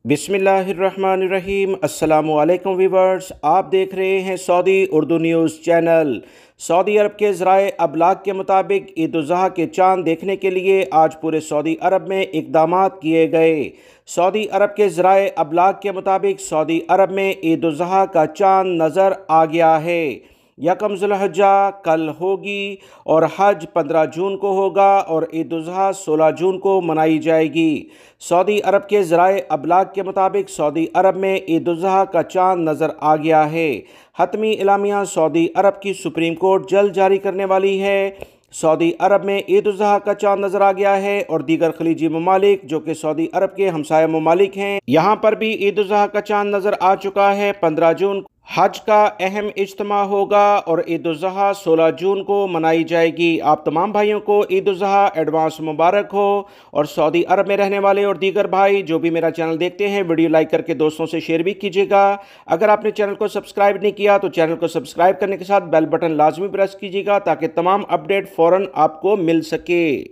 بسم اللہ الرحمن الرحیم۔ السلام علیکم ویورز، آپ دیکھ رہے ہیں سعودی اردو نیوز چینل۔ سعودی عرب کے ذرائع ابلاغ کے مطابق عید الاضحیٰ کے چاند دیکھنے کے لیے آج پورے سعودی عرب میں اقدامات کیے گئے۔ سعودی عرب کے ذرائع ابلاغ کے مطابق سعودی عرب میں عید الاضحیٰ کا چاند نظر آ گیا ہے۔ یکم ذی الحجہ کل ہوگی اور حج 15 جون کو ہوگا اور عید الاضحیٰ 16 جون کو منائی جائے گی۔ سعودی عرب کے ذرائع ابلاغ کے مطابق سعودی عرب میں عید الاضحیٰ کا چاند نظر آ گیا ہے۔ حتمی اعلامیہ سعودی عرب کی سپریم کورٹ جلد جاری کرنے والی ہے۔ سعودی عرب میں عید الاضحیٰ کا چاند نظر آ گیا ہے اور دیگر خلیجی ممالک جو کہ سعودی عرب کے ہمسایہ ممالک ہیں، یہاں پر بھی عید الاضحیٰ کا چاند نظر آ چکا ہے۔ 15 جون حج کا اہم اجتماع ہوگا اور عید الاضحیٰ 16 جون کو منائی جائے گی۔ آپ تمام بھائیوں کو عید الاضحیٰ ایڈوانس مبارک ہو، اور سعودی عرب میں رہنے والے اور دیگر بھائی جو بھی میرا چینل دیکھتے ہیں، ویڈیو لائک کر کے دوستوں سے شیئر بھی کیجیے گا۔ اگر آپ نے چینل کو سبسکرائب نہیں کیا تو چینل کو سبسکرائب کرنے کے ساتھ بیل بٹن لازمی پریس کیجیے گا تاکہ تمام اپڈیٹ فوراً آپ کو مل سکے۔